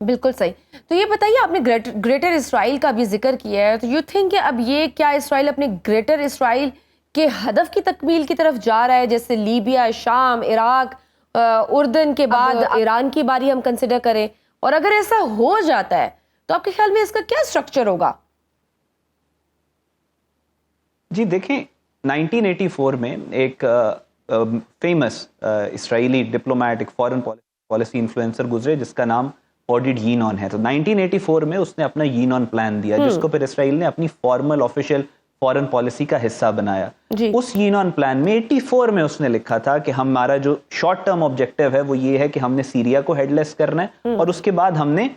بالکل صحیح. تو یہ بتائیے آپ نے گریٹر اسرائیل کا بھی ذکر کیا ہے, تو یو تھنک کہ اب یہ کیا اسرائیل اپنے گریٹر اسرائیل کے ہدف کی تکمیل کی طرف جا رہا ہے, جیسے لیبیا, شام, عراق, اردن کے بعد ایران کی باری ہم کنسیڈر کریں, اور اگر ایسا ہو جاتا ہے تو آپ کے خیال میں اس کا کیا اسٹرکچر ہوگا؟ جی دیکھیں 1984 میں ایک فیمس اسرائیلی ڈپلومیٹ, ایک فورن پالیسی انفلوئنسر گزرے جس کا نام اوڈیڈ یینون ہے. تو 1984 میں اس نے اپنا یینون پلان دیا جس کو پھر اسرائیل نے اپنی فارمل آفیشیل فورن پالیسی کا حصہ بنایا. اس یینون پلان میں 84 میں اس نے لکھا تھا کہ ہمارا جو شارٹ ٹرم آبجیکٹیو ہے وہ یہ ہے کہ ہم نے سیریا کو ہیڈ لیس کرنا ہے, اور اس کے بعد ہم نے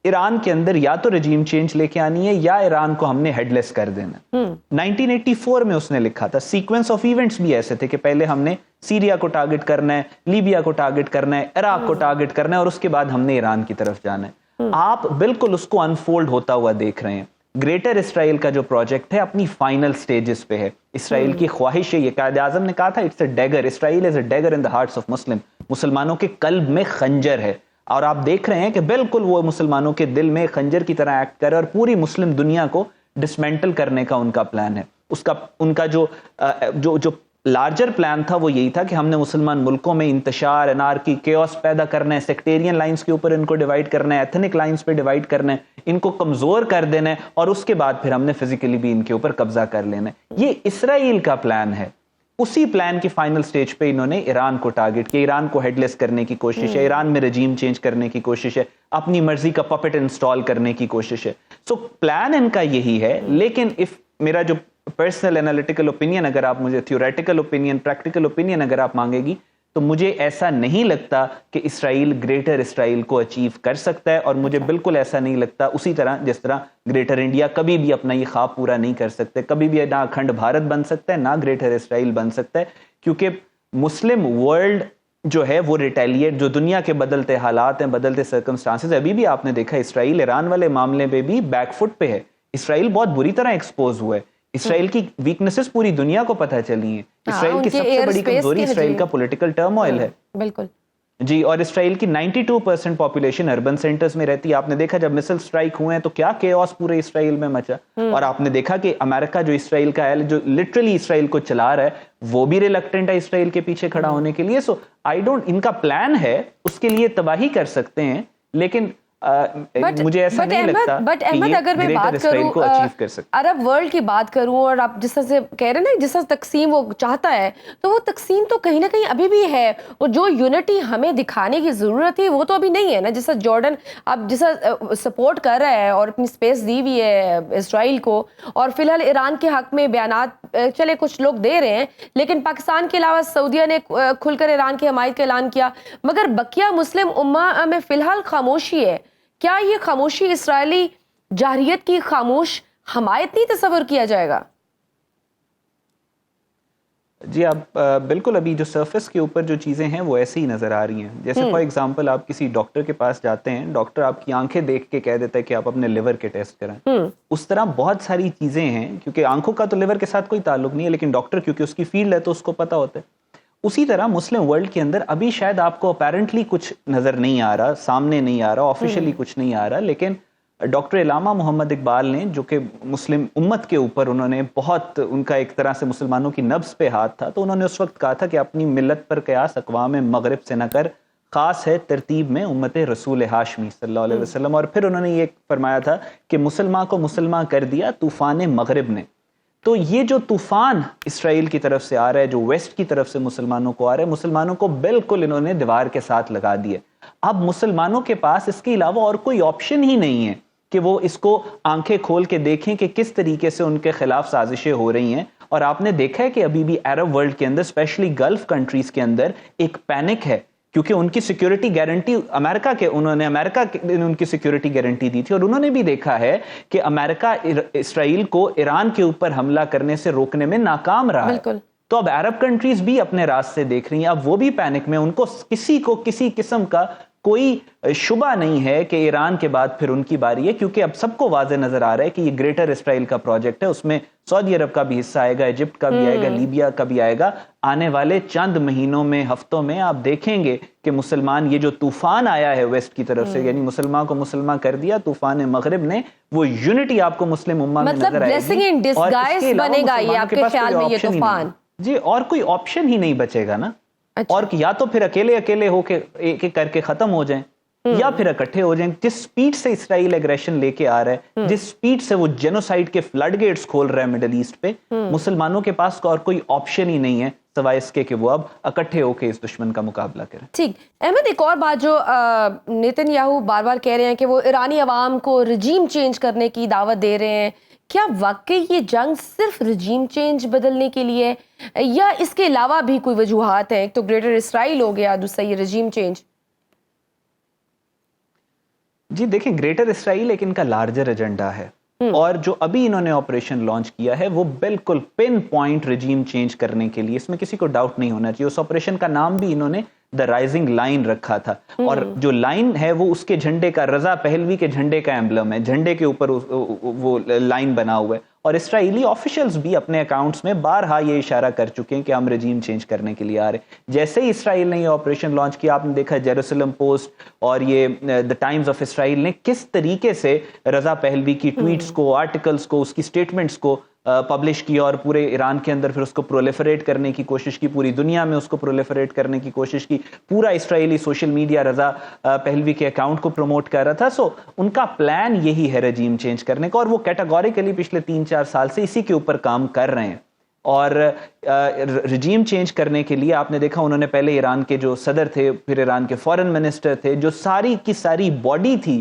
ایران کے اندر یا تو رجیم چینج لے کے آنی ہے یا ایران کو ہم نے ہیڈ لیس کر دینا. 1984 میں اس نے لکھا تھا. سیکوینس آف ایونٹس بھی ایسے تھے کہ پہلے ہم نے سیریا کو ٹارگٹ کرنا ہے, لیبیا کو ٹارگٹ کرنا ہے, عراق کو ٹارگٹ کرنا ہے, اور اس کے بعد ہم نے ایران کی طرف جانا ہے. آپ بالکل اس کو انفولڈ ہوتا ہوا دیکھ رہے ہیں. گریٹر اسرائیل کا جو پروجیکٹ ہے اپنی فائنل سٹیجز پہ ہے. اسرائیل کی خواہش ہے, یہ قائد اعظم نے کہا تھا, it's a dagger, Israel is a dagger in the hearts of Muslim, مسلمانوں کے قلب میں خنجر ہے. اور آپ دیکھ رہے ہیں کہ بالکل وہ مسلمانوں کے دل میں خنجر کی طرح ایکٹ کر رہا ہے, اور پوری مسلم دنیا کو ڈسمینٹل کرنے کا ان کا پلان ہے. ان کا جو لارجر پلان تھا وہ یہی تھا کہ ہم نے مسلمان ملکوں میں انتشار, انارکی, کیوس پیدا کرنا ہے, سیکٹیرین لائنز کے اوپر ان کو ڈیوائیڈ کرنا ہے, ایتھنک لائنز پہ ڈیوائیڈ کرنا ہے, ان کو کمزور کر دینا ہے, اور اس کے بعد پھر ہم نے فزیکلی بھی ان کے اوپر قبضہ کر لینا ہے. یہ اسرائیل کا پلان ہے. اسی پلان کی فائنل سٹیج پہ انہوں نے ایران کو ٹارگٹ کیا, ایران کو ہیڈ لیس کرنے کی کوشش ہے, ایران میں رجیم چینج کرنے کی کوشش ہے, اپنی مرضی کا پپٹ انسٹال کرنے کی کوشش ہے. سو پلان ان کا یہی ہے. لیکن میرا جو پرسنل انالیٹیکل اوپینین, اگر آپ مجھے تھیوریٹیکل اوپینین, پریکٹیکل اوپینین اگر آپ مانگے گی, تو مجھے ایسا نہیں لگتا کہ اسرائیل گریٹر اسرائیل کو اچیو کر سکتا ہے. اور مجھے بالکل ایسا نہیں لگتا اسی طرح جس طرح گریٹر انڈیا کبھی بھی اپنا یہ خواب پورا نہیں کر سکتے, کبھی بھی نہ اکھنڈ بھارت بن سکتا ہے نہ گریٹر اسرائیل بن سکتا ہے. کیونکہ مسلم ورلڈ جو ہے وہ ریٹیلیٹ, جو دنیا کے بدلتے حالات ہیں, بدلتے سرکمسٹانسز, ابھی بھی آپ نے دیکھا اسرائیل ایران والے معاملے پہ بھی بیک فٹ پہ ہے. اسرائیل بہت بری طرح ایکسپوز ہوا ہے. اسرائیل کی ویکنسز پوری دنیا کو پتہ چلی ہیں. اسرائیل کی سب سے بڑی کمزوری اسرائیل کا پولیٹیکل ٹرموائل ہے. بالکل جی. اور اسرائیل کی 92% پاپولیشن اربن سینٹرز میں رہتی ہے. آپ نے دیکھا جب میسل سٹرائک ہوئے ہیں تو کیا کیوس پورے اسرائیل میں مچا. اور آپ نے دیکھا کہ امریکہ جو اسرائیل کا ہے, جو لٹرلی اسرائیل کو چلا رہا ہے, وہ بھی ریلکٹنٹ ہے اسرائیل کے پیچھے کھڑا ہونے کے لیے. سو ان کا پلان ہے, اس کے لیے تباہی کر سکتے ہیں, لیکن مجھے ایسا نہیں لگتا بٹ احمد, اگر میں بات کروں عرب ورلڈ کی بات کروں, اور آپ جس طرح سے کہہ رہے ہیں نا, جس طرح تقسیم وہ چاہتا ہے, تو وہ تقسیم تو کہیں نہ کہیں ابھی بھی ہے, اور جو یونٹی ہمیں دکھانے کی ضرورت ہے وہ تو ابھی نہیں ہے نا. جس طرح جارڈن اب جس طرح سپورٹ کر رہا ہے اور اپنی اسپیس دی ہوئی ہے اسرائیل کو, اور فی الحال ایران کے حق میں بیانات چلے کچھ لوگ دے رہے ہیں, لیکن پاکستان کے علاوہ سعودیہ نے کھل کر ایران کی حمایت کا اعلان کیا, مگر بقیہ مسلم امہ میں فی الحال خاموشی ہے. کیا یہ خاموشی اسرائیلی جارحیت کی خاموش حمایت نہیں تصور کیا جائے گا؟ جی آپ بالکل, ابھی جو سرفس کے اوپر جو چیزیں ہیں وہ ایسے ہی نظر آ رہی ہیں. جیسے فار ایگزامپل آپ کسی ڈاکٹر کے پاس جاتے ہیں, ڈاکٹر آپ کی آنکھیں دیکھ کے کہہ دیتا ہے کہ آپ اپنے لیور کے ٹیسٹ کرائیں. اس طرح بہت ساری چیزیں ہیں, کیونکہ آنکھوں کا تو لیور کے ساتھ کوئی تعلق نہیں ہے, لیکن ڈاکٹر کیونکہ اس کی فیلڈ ہے تو اس کو پتا ہوتا ہے. اسی طرح مسلم ورلڈ کے اندر ابھی شاید آپ کو اپیرنٹلی کچھ نظر نہیں آ رہا, سامنے نہیں آ رہا, آفیشلی کچھ نہیں آ رہا, لیکن ڈاکٹر علامہ محمد اقبال نے, جو کہ مسلم امت کے اوپر انہوں نے بہت, ان کا ایک طرح سے مسلمانوں کی نبض پہ ہاتھ تھا, تو انہوں نے اس وقت کہا تھا کہ اپنی ملت پر قیاس اقوام مغرب سے نہ کر, خاص ہے ترتیب میں امت رسول ہاشمی صلی اللہ علیہ وسلم. اور پھر انہوں نے یہ فرمایا تھا کہ مسلمان کو مسلمان کر دیا طوفان مغرب نے. تو یہ جو طوفان اسرائیل کی طرف سے آ رہا ہے, جو ویسٹ کی طرف سے مسلمانوں کو آ رہا ہے, مسلمانوں کو بالکل انہوں نے دیوار کے ساتھ لگا دیا. اب مسلمانوں کے پاس اس کے علاوہ اور کوئی آپشن ہی نہیں ہے کہ وہ اس کو آنکھیں کھول کے دیکھیں کہ کس طریقے سے ان کے خلاف سازشیں ہو رہی ہیں. اور آپ نے دیکھا ہے کہ ابھی بھی عرب ورلڈ کے اندر, اسپیشلی گلف کنٹریز کے اندر ایک پینک ہے, کیونکہ ان کی سیکیورٹی گارنٹی امریکہ نے ان کی سیکیورٹی گارنٹی دی تھی, اور انہوں نے بھی دیکھا ہے کہ امریکہ اسرائیل کو ایران کے اوپر حملہ کرنے سے روکنے میں ناکام رہا ہے. تو اب عرب کنٹریز بھی اپنے راستے دیکھ رہی ہیں, اب وہ بھی پینک میں, ان کو کسی قسم کا کوئی شبہ نہیں ہے کہ ایران کے بعد پھر ان کی باری ہے, کیونکہ اب سب کو واضح نظر آ رہا ہے کہ یہ گریٹر اسرائیل کا پروجیکٹ ہے, اس میں سعودی عرب کا بھی حصہ آئے گا, ایجپٹ کا بھی آئے گا, لیبیا کا بھی آئے گا. آنے والے چند مہینوں میں, ہفتوں میں آپ دیکھیں گے کہ مسلمان, یہ جو طوفان آیا ہے ویسٹ کی طرف سے, یعنی مسلمان کو مسلمان کر دیا طوفان مغرب نے, وہ یونٹی آپ کو مسلم امہ میں نظر آئے گی. اور اس کے علاوہ بنے گا یہ آپ کے خیال میں یہ طوفان؟ جی, اور کوئی آپشن ہی نہیں بچے گا نا. اور یا تو پھر اکیلے ہو کے ایک ایک کر کے ختم ہو جائیں, یا پھر اکٹھے ہو جائیں. جس سپیڈ سے اسرائیل ایگریشن لے کے آ رہا ہے, جس سپیڈ سے وہ جینوسائیڈ کے فلڈ گیٹس کھول رہا ہے مڈل ایسٹ پہ, مسلمانوں کے پاس اور کوئی آپشن ہی نہیں ہے سوائے اس کے کہ وہ اب اکٹھے ہو کے اس دشمن کا مقابلہ کریں. ٹھیک احمد, ایک اور بات جو نیتن یاہو بار بار کہہ رہے ہیں کہ وہ ایرانی عوام کو رجیم چینج کرنے کی دعوت دے رہے ہیں, کیا واقعی یہ جنگ صرف رجیم چینج بدلنے کے لیے, یا اس کے علاوہ بھی کوئی وجوہات ہیں؟ ایک تو گریٹر اسرائیل ہو گیا, دوسرا یہ رجیم چینج. جی دیکھیں, گریٹر اسرائیل ایک ان کا لارجر ایجنڈا ہے, اور جو ابھی انہوں نے آپریشن لانچ کیا ہے وہ بالکل پن پوائنٹ رجیم چینج کرنے کے لیے, اس میں کسی کو ڈاؤٹ نہیں ہونا چاہیے. اس آپریشن کا نام بھی انہوں نے دا رائزنگ لائن رکھا تھا, اور جو لائن ہے وہ اس کے جھنڈے کا, رضا پہلوی کے جھنڈے کا ایمبلم ہے, جھنڈے کے اوپر وہ لائن بنا ہوا ہے. اور اسرائیلی آفیشلز بھی اپنے اکاؤنٹس میں بارہا یہ اشارہ کر چکے ہیں کہ ہم رجیم چینج کرنے کے لیے آ رہے ہیں. جیسے ہی اسرائیل نے یہ آپریشن لانچ کیا, آپ نے دیکھا جیروسلم پوسٹ اور یہ دا ٹائمز آف اسرائیل نے کس طریقے سے رضا پہلوی کی ٹویٹس کو, آرٹیکلز کو, اس کی سٹیٹمنٹس کو پبلش کیا, اور پورے ایران کے اندر پھر اس کو پرولیفریٹ کرنے کی کوشش کی, پوری دنیا میں اس کو پرولیفریٹ کرنے کی کوشش کی. پورا اسرائیلی سوشل میڈیا رضا پہلوی کے اکاؤنٹ کو پروموٹ کر رہا تھا. سو ان کا پلان یہی ہے رجیم چینج کرنے کا, اور وہ کیٹاگوریکلی پچھلے 3-4 سال سے اسی کے اوپر کام کر رہے ہیں. اور رجیم چینج کرنے کے لیے آپ نے دیکھا انہوں نے پہلے ایران کے جو صدر تھے, پھر ایران کے فارن منسٹر تھے, جو ساری کی ساری باڈی تھی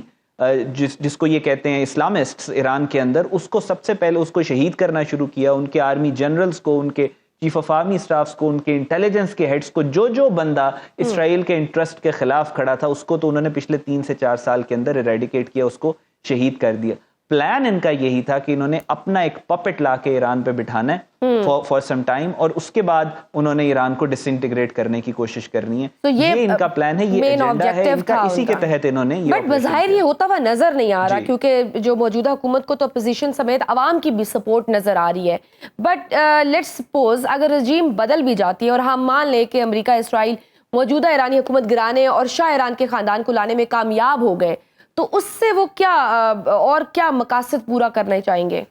جس کو یہ کہتے ہیں اسلامسٹس ایران کے اندر, اس کو سب سے پہلے اس کو شہید کرنا شروع کیا. ان کے آرمی جنرلز کو, ان کے چیف آف آرمی سٹافز کو, ان کے انٹیلیجنس کے ہیڈز کو, جو بندہ اسرائیل کے انٹرسٹ کے خلاف کھڑا تھا, اس کو تو انہوں نے پچھلے 3 سے 4 سال کے اندر ایریڈیکیٹ کیا, اس کو شہید کر دیا. پلان ان کا یہی تھا کہ انہوں نے اپنا ایک پپٹ لا کے ایران پہ بٹھانا ہے فار سم ٹائم, اور اس کے بعد انہوں نے ایران کو ڈس انٹیگریٹ کرنے کی کوشش کرنی ہے. تو یہ ان کا پلان ہے, یہ ایجنڈا ہے ان کا, اسی کے تحت انہوں نے یہ. بٹ بظاہر یہ ہوتا ہوا نظر نہیں آ رہا, کیونکہ جو موجودہ حکومت کو تو اپوزیشن سمیت عوام کی بھی سپورٹ نظر آ رہی ہے. بٹ لیٹس سپوز اگر رجیم بدل بھی جاتی ہے, اور ہم مان لیں کہ امریکہ اسرائیل موجودہ ایرانی حکومت گرانے اور شاہ ایران کے خاندان کو لانے میں کامیاب ہو گئے, تو اس سے وہ کیا مقاصد پورا کرنا چاہیں گے؟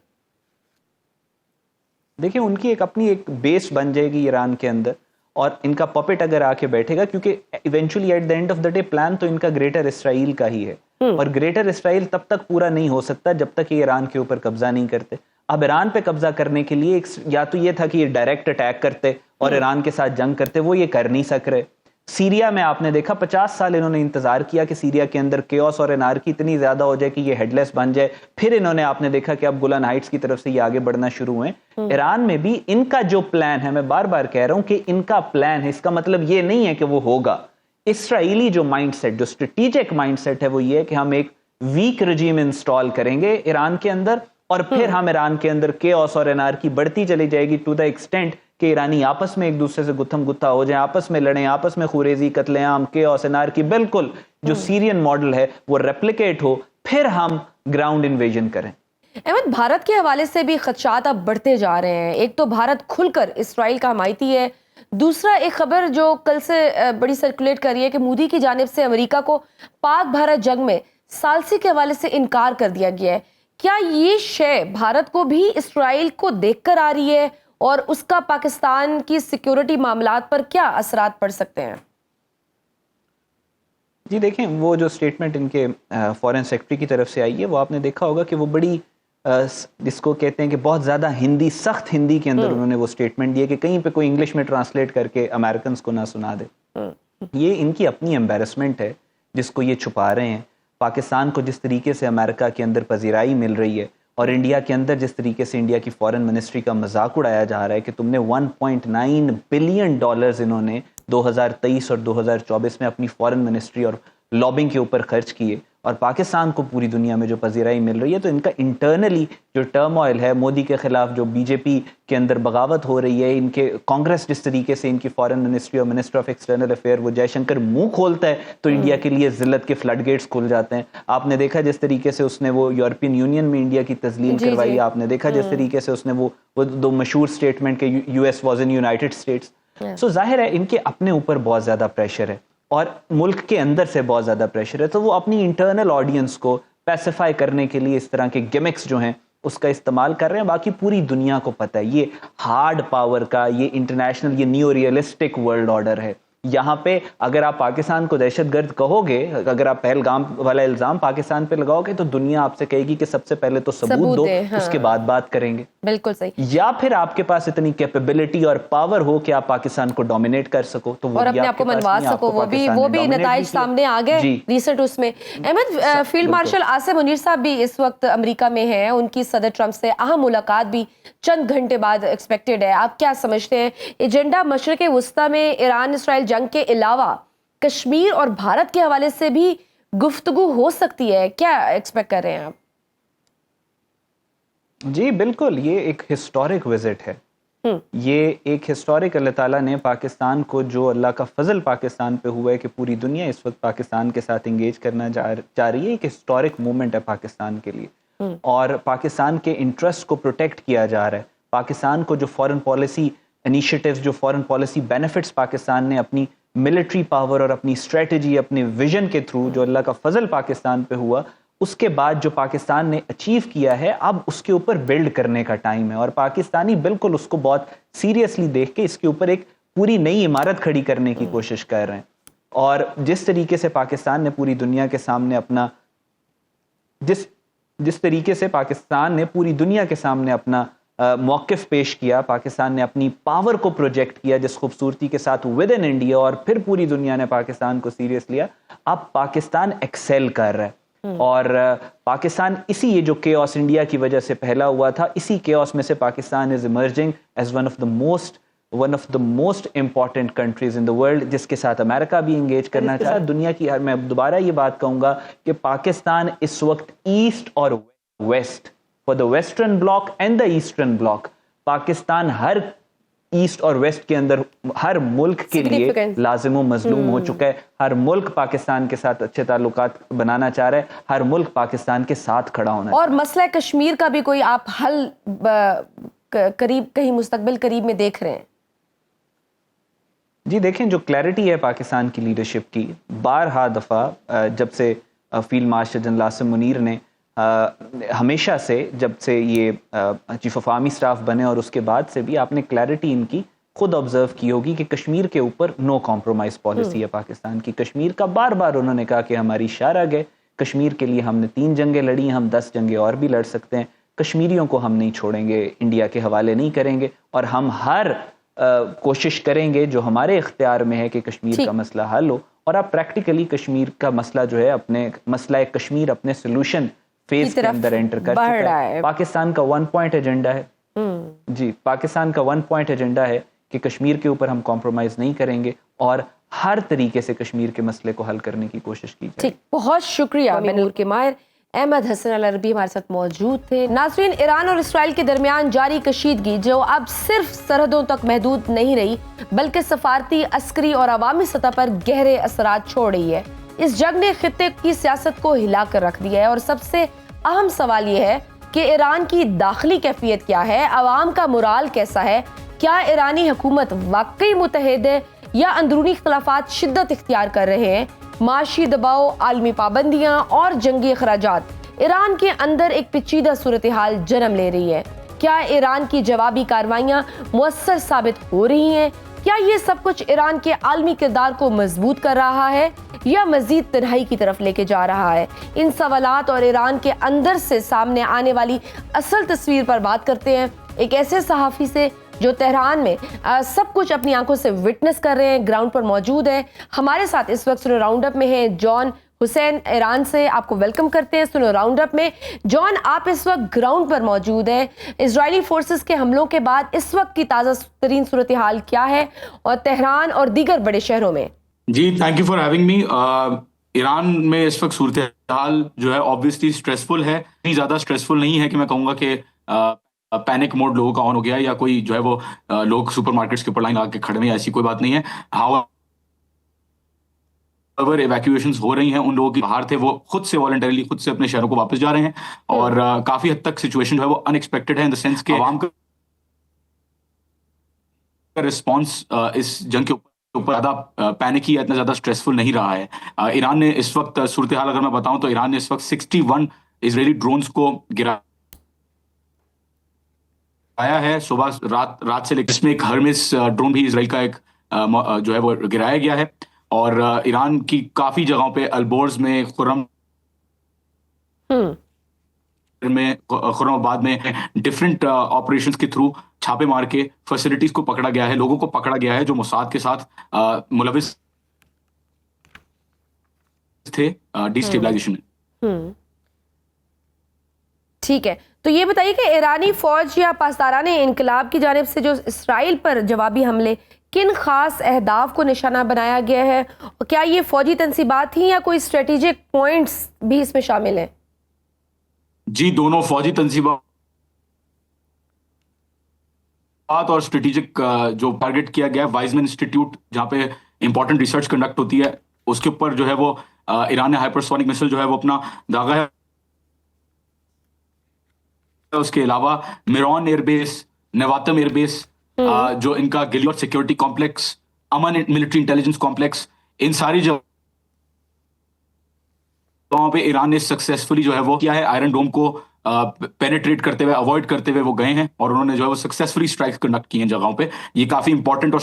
دیکھیں, ان کی ایک اپنی ایک بیس بن جائے گی ایران کے اندر, اور ان کا پپٹ اگر آ کے بیٹھے گا, کیونکہ eventually at the end of the day plan تو ان کا گریٹر اسرائیل کا ہی ہے, اور گریٹر اسرائیل تب تک پورا نہیں ہو سکتا جب تک یہ ایران کے اوپر قبضہ نہیں کرتے. اب ایران پہ قبضہ کرنے کے لیے یا تو یہ تھا کہ یہ ڈائریکٹ اٹیک کرتے اور ایران کے ساتھ جنگ کرتے, وہ یہ کر نہیں سک رہے. سیریا میں آپ نے دیکھا 50 سال انہوں نے انتظار کیا کہ سیریا کے اندر کیوس اور انارکی اتنی زیادہ ہو جائے کہ یہ ہیڈ لیس بن جائے, پھر انہوں نے آپ نے دیکھا کہ اب گولان ہائٹس کی طرف سے یہ آگے بڑھنا شروع ہوئے. ایران میں بھی ان کا جو پلان ہے, میں بار بار کہہ رہا ہوں کہ ان کا پلان ہے, اس کا مطلب یہ نہیں ہے کہ وہ ہوگا. اسرائیلی جو مائنڈ سیٹ, جو اسٹریٹجک مائنڈ سیٹ ہے, وہ یہ ہے کہ ہم ایک ویک رجیم انسٹال کریں گے ایران کے اندر, اور پھر ہم ایران کے اندر کیوس اور انارکی بڑھتی چلی جائے گی ٹو دا ایکسٹینٹ کہ ایرانی آپس میں ایک دوسرے سے گتھم گتھا ہو جائیں, آپس میں لڑیں, آپس میں خوریزی, قتل عام, کیوس, انارکی, بالکل جو سیرین ماڈل ہے وہ ریپلیکیٹ ہو, پھر ہم گراؤنڈ انویژن کریں. احمد, بھارت کے حوالے سے بھی خدشات اب بڑھتے جا رہے ہیں. ایک تو بھارت کھل کر اسرائیل کا حمایتی ہے, دوسرا ایک خبر جو کل سے بڑی سرکولیٹ کر رہی ہے کہ مودی کی جانب سے امریکہ کو پاک بھارت جنگ میں ثالثی کے حوالے سے انکار کر دیا گیا ہے. کیا یہ شے بھارت کو بھی اسرائیل کو دیکھ کر آ رہی ہے, اور اس کا پاکستان کی سیکیورٹی معاملات پر کیا اثرات پڑ سکتے ہیں؟ جی دیکھیں, وہ جو سٹیٹمنٹ ان کے فارن سیکرٹری کی طرف سے آئی ہے, وہ آپ نے دیکھا ہوگا کہ وہ بڑی جس کو کہتے ہیں کہ بہت زیادہ ہندی, سخت ہندی کے اندر انہوں نے وہ سٹیٹمنٹ دی ہے کہ کہیں پہ کوئی انگلش میں ٹرانسلیٹ کر کے امریکنز کو نہ سنا دے. یہ ان کی اپنی ایمبیرسمنٹ ہے جس کو یہ چھپا رہے ہیں. پاکستان کو جس طریقے سے امریکہ کے اندر پذیرائی مل رہی ہے, اور انڈیا کے اندر جس طریقے سے انڈیا کی فارن منسٹری کا مذاق اڑایا جا رہا ہے کہ تم نے $1.9 بلین انہوں نے 2023 اور 2024 میں اپنی فارن منسٹری اور لابنگ کے اوپر خرچ کیے, اور پاکستان کو پوری دنیا میں جو پذیرائی مل رہی ہے، تو ان کا انٹرنلی جو ٹرم آئل ہے مودی کے خلاف، جو بی جے پی کے اندر بغاوت ہو رہی ہے، ان کے کانگریس جس طریقے سے ان کی فارن منسٹری اور منسٹر آف ایکسٹرنل افیئر وہ جے شنکر منہ کھولتا ہے تو انڈیا کے لیے ذلت کے فلڈ گیٹس کھل جاتے ہیں. آپ نے دیکھا جس طریقے سے اس نے وہ یورپین یونین میں انڈیا کی تذلیل کروائی، آپ نے دیکھا جس طریقے سے اس نے وہ دو مشہور اسٹیٹمنٹ کے U S was in United States. So ظاہر ہے ان کے اپنے اوپر بہت زیادہ پریشر ہے اور ملک کے اندر سے بہت زیادہ پریشر ہے، تو وہ اپنی انٹرنل آڈینس کو پیسیفائی کرنے کے لیے اس طرح کے گیمکس جو ہیں اس کا استعمال کر رہے ہیں. باقی پوری دنیا کو پتہ ہے یہ ہارڈ پاور کا، یہ انٹرنیشنل، یہ نیو ریئلسٹک ورلڈ آرڈر ہے. یہاں پہ اگر آپ پاکستان کو دہشت گرد کہو گے، اگر آپ پہلگام والا الزام پاکستان پہ لگاؤ گے تو دنیا آپ سے کہے گی کہ سب سے پہلے تو ثبوت دو، اس کے بعد بات کریں گے. بالکل صحیح. یا پھر آپ کے پاس اتنی کیپیبلٹی اور پاور ہو کہ آپ پاکستان کو ڈومینیٹ کر سکو تو اور اپنے آپ کو منوا سکو. وہ بھی نتائج سامنے آ گئے ریسنٹ اس میں. احمد، فیلڈ مارشل آصف منیر صاحب بھی اس وقت امریکہ میں ہیں، ان کی صدر ٹرمپ سے اہم ملاقات بھی چند گھنٹے بعد ایکسپیکٹڈ ہے. آپ کیا سمجھتے ہیں ایجنڈا مشرق وسطیٰ میں ایران اسرائیل جنگ کے علاوہ کشمیر اور بھارت کے حوالے سے بھی گفتگو ہو سکتی ہے؟ کیا ایکسپیکٹ کر رہے ہیں آپ؟ جی بالکل، یہ ایک ہسٹورک وزٹ ہے. یہ ایک ہسٹورک، اللہ تعالیٰ نے پاکستان کو، جو اللہ کا فضل پاکستان پہ ہوا ہے کہ پوری دنیا اس وقت پاکستان کے ساتھ انگیج کرنا چاہ رہی ہے، ایک ہسٹورک مومنٹ ہے پاکستان کے لیے. اور پاکستان کے انٹرسٹ کو پروٹیکٹ کیا جا رہا ہے. پاکستان کو جو فارن پالیسی انیشیٹیوز، جو فارن پالیسی بینیفٹس پاکستان نے اپنی ملٹری پاور اور اپنی اسٹریٹجی، اپنے ویژن کے تھرو، جو اللہ کا فضل پاکستان پہ ہوا، اس کے بعد جو پاکستان نے اچیو کیا ہے، اب اس کے اوپر بلڈ کرنے کا ٹائم ہے. اور پاکستانی بالکل اس کو بہت سیریسلی دیکھ کے اس کے اوپر ایک پوری نئی عمارت کھڑی کرنے کی کوشش کر رہے ہیں. اور جس طریقے سے پاکستان نے پوری دنیا کے سامنے اپنا جس طریقے سے پاکستان نے پوری دنیا کے سامنے اپنا موقف پیش کیا، پاکستان نے اپنی پاور کو پروجیکٹ کیا جس خوبصورتی کے ساتھ ود ان انڈیا، اور پھر پوری دنیا نے پاکستان کو سیریس لیا. اب پاکستان ایکسیل کر رہا ہے. اور پاکستان اسی، یہ جو کیوس انڈیا کی وجہ سے پھیلا ہوا تھا، اسی کیوس میں سے Pakistan is emerging as one of the most important countries in the world, جس کے ساتھ امریکہ بھی انگیج کرنا چاہتا ہے. دنیا کی، میں دوبارہ یہ بات کہوں گا کہ پاکستان اس وقت ایسٹ اور west, for the western bloc and the eastern bloc, Pakistan ہر ایسٹ اور ویسٹ کے اندر ہر ملک کے لیے لازم و مظلوم ہو چکا ہے. ہر ملک پاکستان کے ساتھ اچھے تعلقات بنانا چاہ رہا ہے، ہر ملک پاکستان کے ساتھ کھڑا ہونا. اور مسئلہ کشمیر کا بھی کوئی آپ حل قریب، کہیں مستقبل قریب میں دیکھ رہے ہیں؟ جی دیکھیں، جو کلیئرٹی ہے پاکستان کی لیڈرشپ کی، بارہا دفعہ جب سے field marshal general Asif Munir نے ہمیشہ سے، جب سے یہ چیف آف آرمی سٹاف بنے اور اس کے بعد سے بھی، آپ نے کلیئرٹی ان کی خود آبزرو کی ہوگی کہ کشمیر کے اوپر نو کمپرومائز پالیسی ہے پاکستان کی. کشمیر کا بار بار انہوں نے کہا کہ ہماری شارگ ہے، کشمیر کے لیے ہم نے 3 جنگیں لڑی، ہم 10 جنگیں اور بھی لڑ سکتے ہیں، کشمیریوں کو ہم نہیں چھوڑیں گے، انڈیا کے حوالے نہیں کریں گے، اور ہم ہر کوشش کریں گے جو ہمارے اختیار میں ہے کہ کشمیر کا مسئلہ حل ہو. اور اب پریکٹیکلی کشمیر کا مسئلہ جو ہے، اپنے مسئلہ کشمیر اپنے سولوشن فیز کے اندر انٹر کر چکا ہے. پاکستان کا 1 پوائنٹ ایجنڈا ہے. جی، پاکستان کا 1 پوائنٹ ایجنڈا ہے کہ کشمیر کے اوپر ہم کمپرومائز نہیں کریں گے اور ہر طریقے سے کشمیر کے مسئلے کو حل کرنے کی کوشش کی جائے. بہت شکریہ. نور کے ماہر احمد حسن العربی ہمارے ساتھ موجود تھے. ناظرین، ایران اور اسرائیل کے درمیان جاری کشیدگی جو اب صرف سرحدوں تک محدود نہیں رہی بلکہ سفارتی، عسکری اور عوامی سطح پر گہرے اثرات چھوڑ رہی ہے. اس جنگ نے خطے کی سیاست کو ہلا کر رکھ دیا ہے اور سب سے اہم سوال یہ ہے کہ ایران کی داخلی کیفیت کیا ہے، عوام کا مورال کیسا ہے، کیا ایرانی حکومت واقعی متحد ہے یا اندرونی اختلافات شدت اختیار کر رہے ہیں. معاشی دباؤ، عالمی پابندیاں اور جنگی اخراجات ایران کے اندر ایک پیچیدہ صورتحال جنم لے رہی ہے. کیا ایران کی جوابی کارروائیاں مؤثر ثابت ہو رہی ہیں؟ کیا یہ سب کچھ ایران کے عالمی کردار کو مضبوط کر رہا ہے یا مزید تنہائی کی طرف لے کے جا رہا ہے؟ ان سوالات اور ایران کے اندر سے سامنے آنے والی اصل تصویر پر بات کرتے ہیں ایک ایسے صحافی سے جو تہران میں سب کچھ اپنی آنکھوں سے وٹنس کر رہے ہیں، گراؤنڈ پر موجود ہے. ہمارے ساتھ اس وقت سنو راؤنڈ اپ میں ہیں جان حسین ایران سے. آپ کو ویلکم کرتے ہیں سنو راؤنڈ اپ میں. جان، آپ اس وقت گراؤنڈ پر موجود ہیں. اسرائیلی فورسز کے حملوں کے بعد اس وقت کی تازہ ترین صورتحال کیا ہے اور تہران اور دیگر بڑے شہروں میں؟ جی، thank you for having me. Iran میں اس وقت صورتحال جو ہے آبویسلی اسٹریسفل ہے، اتنی زیادہ اسٹریسفل نہیں ہے کہ میں کہوں گا کہ پینک موڈ لوگوں کا آن ہو گیا ہے یا کوئی جو ہے وہ لوگ سپر مارکیٹس کے اوپر لائن لگا کے کھڑے ہیں، ایسی کوئی بات نہیں ہے. اگر ایویکویشنز ہو رہی ہیں، ان لوگوں کی باہر تھے وہ خود سے والنٹریلی خود سے اپنے شہروں کو واپس جا رہے ہیں، اور کافی حد تک سچویشن جو ہے وہ ان ایکسپیکٹڈ ہے ان دا سینس کہ عوام کا رسپانس اس جنگ کے اوپر زیادہ پینکی یا اتنا زیادہ اسٹریسفل نہیں رہا ہے. ایران نے اس وقت صورتحال اگر میں بتاؤں تو ایران نے اس وقت 61 اسرائیلی ڈرونز کو گرایا ہے صبح رات سے، لیکن اس میں ایک ہرمس ڈرون بھی اسرائیل کا ایک جو ہے وہ گرایا گیا ہے. اور ایران کی کافی جگہوں پہ البورز میں، خرم آباد میں ڈفرینٹ آپریشنز کے تھرو چھاپے مار کے فیسلٹیز کو پکڑا گیا ہے، لوگوں کو پکڑا گیا ہے جو موساد کے ساتھ ملوث تھے ڈیسٹیبلائزیشن میں. ٹھیک ہے، تو یہ بتائیے کہ ایرانی فوج یا پاسداران انقلاب کی جانب سے جو اسرائیل پر جوابی حملے کن خاص اہداف کو نشانہ بنایا گیا ہے؟ کیا یہ فوجی تنصیبات تھیں یا کوئی اسٹریٹجک پوائنٹس بھی اس میں شامل ہیں؟ جی، دونوں فوجی تنصیبات اور اسٹریٹجک جو ٹارگٹ کیا گیا ہے وائزمن انسٹیٹیوٹ جہاں پہ امپورٹنٹ ریسرچ کنڈکٹ ہوتی ہے، اس کے اوپر جو ہے وہ ایران نے ہائپرسونک مسل جو ہے وہ اپنا داغا ہے. اس کے علاوہ Meron air base, Nevatim air base, جو ان کا گلیور security complex, Aman military intelligence complex, ان ساری جگہوں پہ ایران نے سکسیسفلی جو ہے وہ کیا ہے، آئرن ڈوم کو پینیٹریٹ کرتے ہوئے، اوائڈ کرتے ہوئے وہ گئے ہیں، اور انہوں نے جو ہے وہ سکسیسفلی اسٹرائک کنڈکٹ کی ہیں جگہوں پہ. یہ کافی امپورٹنٹ اور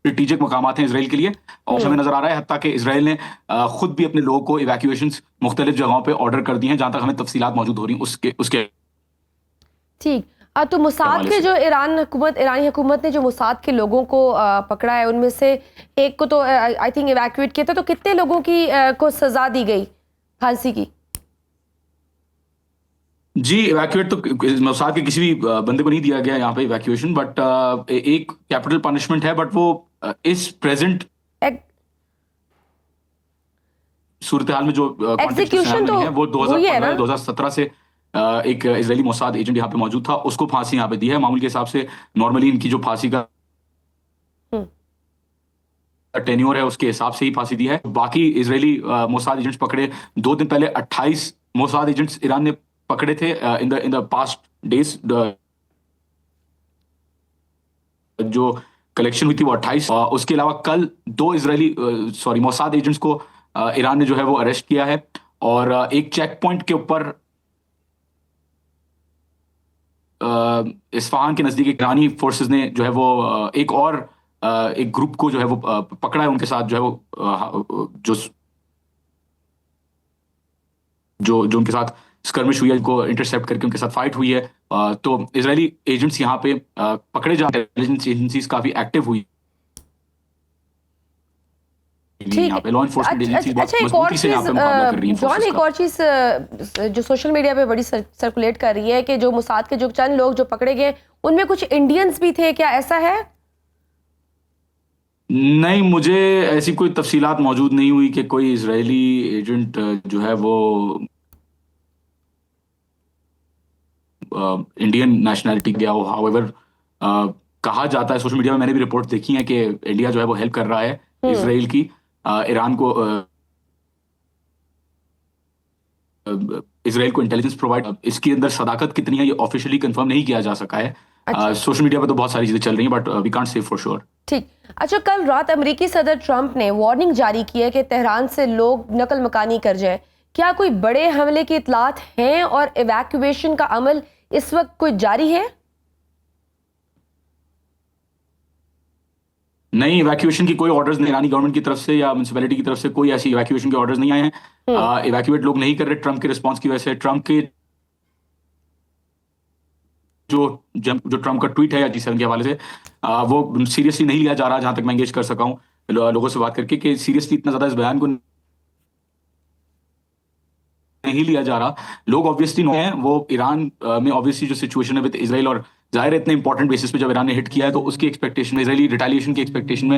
اسٹریٹجک مقامات ہیں اسرائیل کے لیے، اور ہمیں نظر آ رہا ہے حتیٰ کہ اسرائیل نے خود بھی اپنے لوگوں کو ایویکویشنز مختلف جگہوں پہ آرڈر کر دی ہیں، جہاں تک ہمیں تفصیلات موجود ہو رہی ہیں اس کے ٹھیک. تو موساد کے جو ایرانی حکومت نے جو موساد کے لوگوں کو پکڑا ہے، ان میں سے ایک کو تو آئی تھنک ایویکویٹ کیا تھا، تو کتنے لوگوں کی کو سزا دی گئی پھانسی کی؟ جی، ایویکویٹ تو موساد کے کسی بھی بندے کو نہیں دیا گیا یہاں پہ ایویکویشن، بٹ ایک کیپٹل پنشمنٹ ہے، بٹ وہ اس پریزنٹ صورتحال میں جو ایگزیکیوشن تو ہے وہ ہوئی ہے نا؟ 2017 سے ایک اسرائیلی موساد ایجنٹ یہاں پہ موجود تھا، اس کو پھانسی یہاں پہ دی ہے. معمول کے حساب سے نارملی ان کی جو پھانسی کا ٹینیور ہے اس کے حساب سے ہی پھانسی دی ہے. باقی اسرائیلی موساد ایجنٹس پکڑے 2 دن پہلے 28 موساد ایجنٹس ایران نے پکڑے تھے ان دا پاسٹ ڈیز. جو کلیکشن ہوئی تھی وہ 28. اس کے علاوہ کل 2 اسرائیلی موساد ایجنٹس کو ایران نے جو ہے وہ اریسٹ کیا ہے، اور ایک چیک پوائنٹ کے اوپر اصفہان کے نزدیک ایرانی فورسز نے جو ہے وہ ایک گروپ کو جو ہے وہ پکڑا ہے، ان کے ساتھ جو ہے وہ جو ان کے ساتھ اسکرمش ہوئی ہے، ان کو انٹرسیپٹ کر کے ان کے ساتھ فائٹ ہوئی ہے. تو اسرائیلی ایجنٹس یہاں پہ پکڑے جا رہے ہیں، انٹیلیجنس ایجنسیز کافی ایکٹیو ہوئی. ایک اور چیز جو سوشل میڈیا پہ بڑی سرکولیٹ کر رہی ہے کہ جو موساد کے جو چند لوگ جو پکڑے گئے ان میں کچھ انڈینز بھی تھے، کیا ایسا ہے؟ نہیں، مجھے ایسی کوئی تفصیلات موجود نہیں ہوئی کہ کوئی اسرائیلی ایجنٹ جو ہے وہ انڈین نیشنلٹی گیا ہو. ہاؤیور کہا جاتا ہے سوشل میڈیا میں، میں نے بھی رپورٹ دیکھی ہیں کہ انڈیا جو ہے وہ ہیلپ کر رہا ہے اسرائیل کی، ایران کو اسرائیل کو انٹیلیجنس پرووائڈ. اس کے اندر صداقت کتنی ہے یہ آفیشلی کنفرم نہیں کیا جا سکا ہے. سوشل میڈیا پہ تو بہت ساری چیزیں چل رہی ہیں، but we can't say for sure. ٹھیک. اچھا، کل رات امریکی صدر ٹرمپ نے وارننگ جاری کی ہے کہ تہران سے لوگ نقل مکانی کر جائیں. کیا کوئی بڑے حملے کی اطلاعات ہیں اور ایویکویشن کا عمل اس وقت کوئی جاری ہے؟ نہیں، ایویکویشن کی کوئی آرڈرز نہیں، ایرانی گورنمنٹ کی طرف سے یا میونسپلٹی کی طرف سے کوئی ایسی ایویکویشن کے آرڈرز نہیں آئے ہیں. ایویکویٹ لوگ نہیں کر رہے ٹرمپ کے رسپانس کی وجہ سے. ٹرمپ کے جو ٹرمپ کا ٹویٹ ہے یا G7 کے حوالے سے وہ سیریسلی نہیں لیا جا رہا، جہاں تک میں انگیج کر سکا ہوں لوگوں سے بات کر کے، کہ سیریسلی اتنا زیادہ اس بیان کو نہیں لیا جا رہا. لوگ آبویسلی ہیں وہ ایران میں آبویسلی جو سچویشن ہے ود اسرائیل، اور ظاہر ہے اتنے امپورٹنٹ بیسس پہ جب ایران نے ہٹ کیا ہے تو اس کی ایکسپیکٹیشن میں، اسرائیلی ریٹیلیشن کی ایکسپیکٹیشن میں